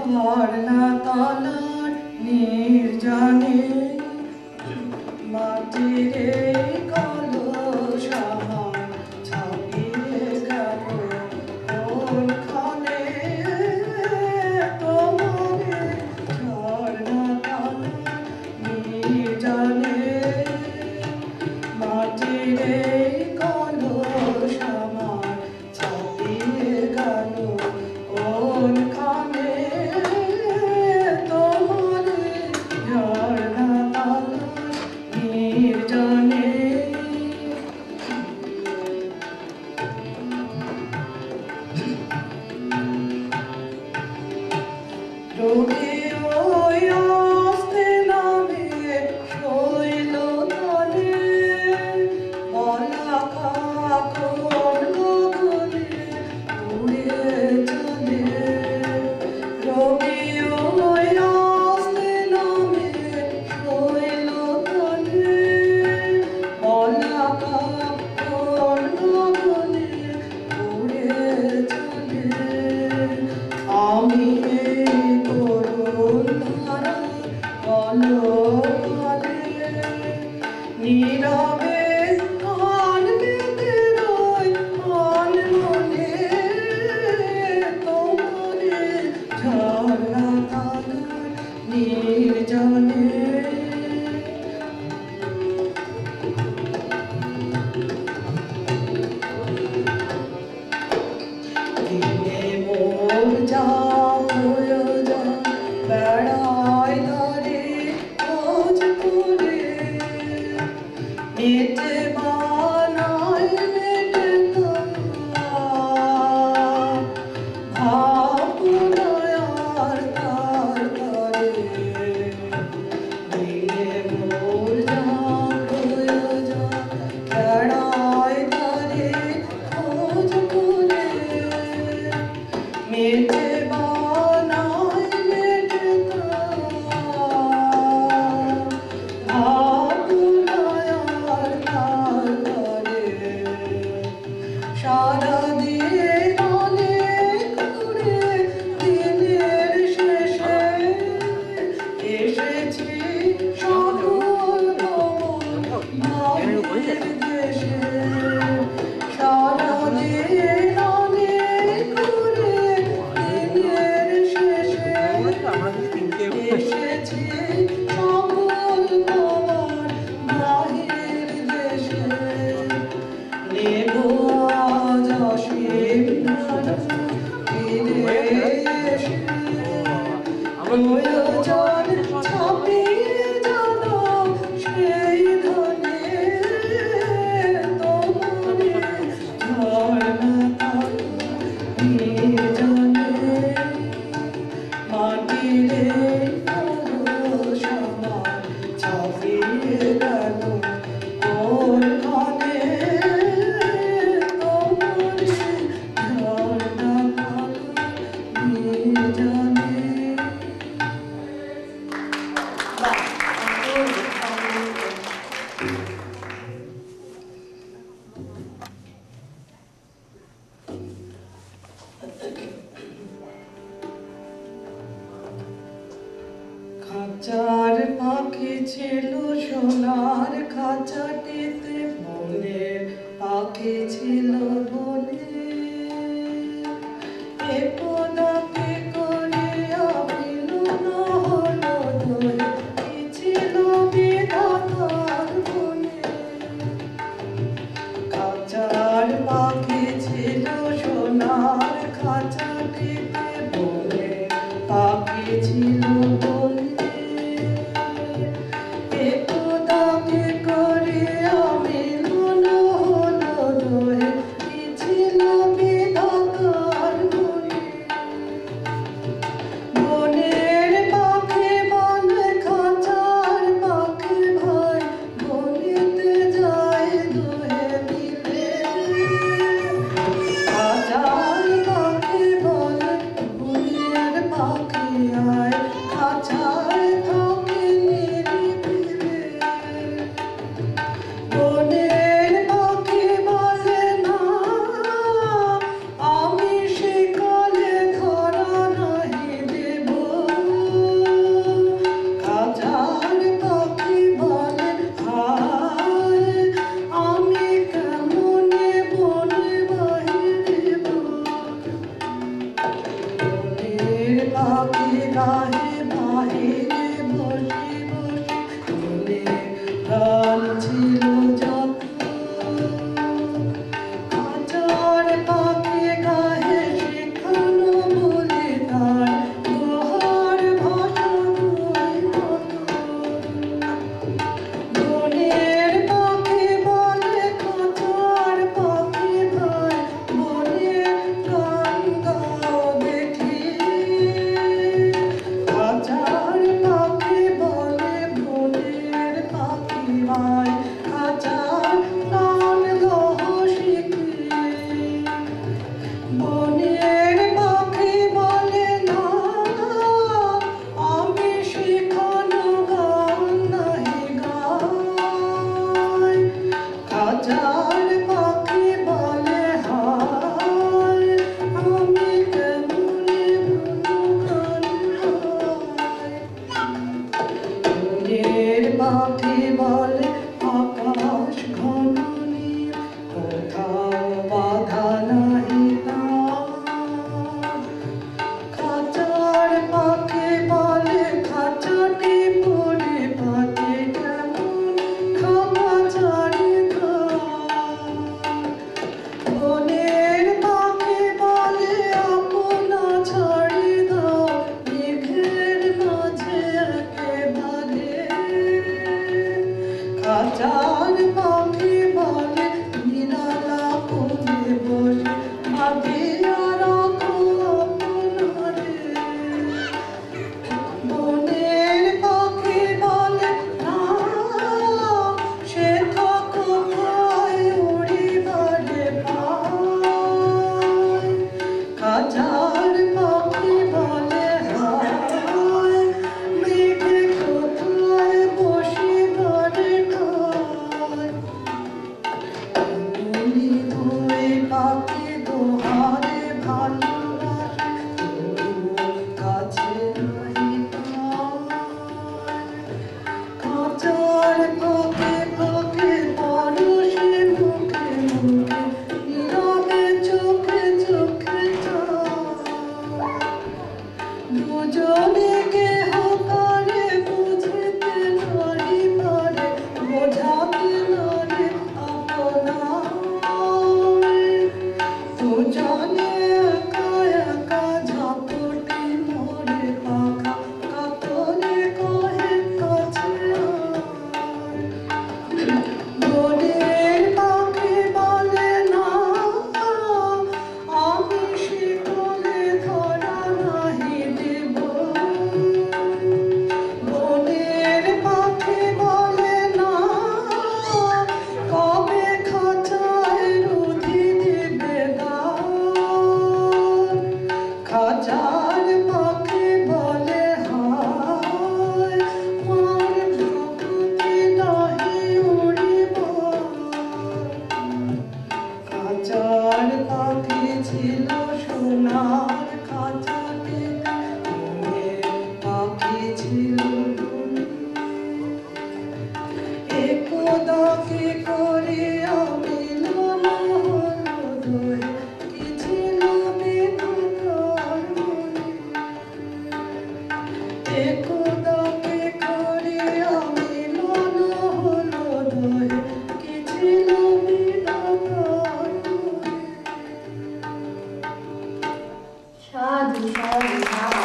ঝর্ণা তলার নির্জনে মাটির এই কলস আমার ছাপিয়ে গেল কোনখানে তোমারে ঝর্ণা তলার নির্জনে মাটির এই কলস আমার ছাপিয়ে গেল কোনখানে তোমারে ঝর্ণা তলার নির্জনে রোদে ওই আস্তে নামে শৈল তলে বলাকা কোন গগনে উড়ে চলে রোদে ওই আস্তে নামে শৈল তলে বলাকা কোন গগনে উড়ে চলে আমি নীরবে কান পেতে রই মন মনে তোমারে ঝর্ণা তলার নির্জনে দিনে মোর যা প্রয়োজন বেড়ায় ধরে খোঁজ করে মেটে বানায় মেটে ভাবনায়ার তার করে দিনে মোর যা প্রয়োজন বেড়ায় ধরে খোঁজ করে মেটে বানায় মেটে ভাবনায়ার তার করে সারা দিন অনেক ঘুরে দিনের শেষে এসেছি সকল মায়ের দেশে সারা দিন অনেক ঘুরে দিনের শেষে এসেছি সকল মায়ের দেশে নেব আজ অসীম ফিরে এসে প্রয়োজন ছাপিয়ে জানো সেই ধনে তোমারে ঝর্ণা তলার নির্জনে মাটির এই কলস আমার ছাপিয়ে গেল কোনখানে তোমারে ঝর্ণা তলার নির্জনে খাঁচার পাখি ছিল সোনার খাঁচাটিতে বনের পাখি ছিল বনে একদাকে করিয়া মিলন হলো দোয় কি ছিল বিধাতার গুণে খাঁচার পাখি ছিল সোনার খাঁচাটিতে বনের পাখি ছিল বনে একদাকে করিয়া ছিল যত খাঁচার পাখি গায়ে শেখানো বলে তার দোহার ভাষা দুই মতো বনের পাখি বলে খাঁচার পাখি ভাই বনের গান গাও দেখি খাঁচার পাখি বলে বনের পাখি ভাই খাঁচার গান গাও শিখি বনের পাখি বলে না আমি শেখানো গান নাহি গাই খাঁচার পাখি বলে হায় আমি কেমনে গুণগান গাই বনের পাখি বলে আকাশ ঘন নীল কোথাও বাধা নাহি তার খাঁচার পাখি বলে খাঁচাটি পড়ে পাতে কেমন খামা চারিধার বনের পাখি বলে আপনা ছাড়ি দাও মেঘের মাঝে একেবারে খাঁচার পাখি বলে নিরালা কোণে বসে ভাবিয়া রাখো আপনারে বনের পাখি বলে না সে থাকো ভাই উড়িবারে পায় খাঁচার পাখি বলে হায় মেঘে কোথায় বসিবারে ঠায় তুমি দুই পাখি দোহারে ভালোবাসে তবুও কাছে নাহি পায় খাঁচার পাখি পাখি পরশে মুখে মুখে নীরবে চোখে চোখে চায় দুজনে কেহ কারে বুঝিতে নাহি পারে বোঝাতে নারে আপনায় দুজনে একা একা ঝাপটি মরে পাখা কাতরে কহে কাছে আয় বনের পাখি বলে না আমি শিকলে ধরা নাহি দেব বনের পাখি বলে না কবে খাঁচায় রুধি দেবে গান খাঁচার পাখি বলে হায় মার ভক্তি নাহি উড়িবার খাঁচার পাখি ছিল সোনার খাঁচাতে বনের পাখি ছিল একদা কি করিয়া মিলন হলো দোহে কি ছিল বিধাতার মনে একদা কি করিয়া মিলন হলো দোহে কি ছিল বিধাতার মনে সাধু সাধু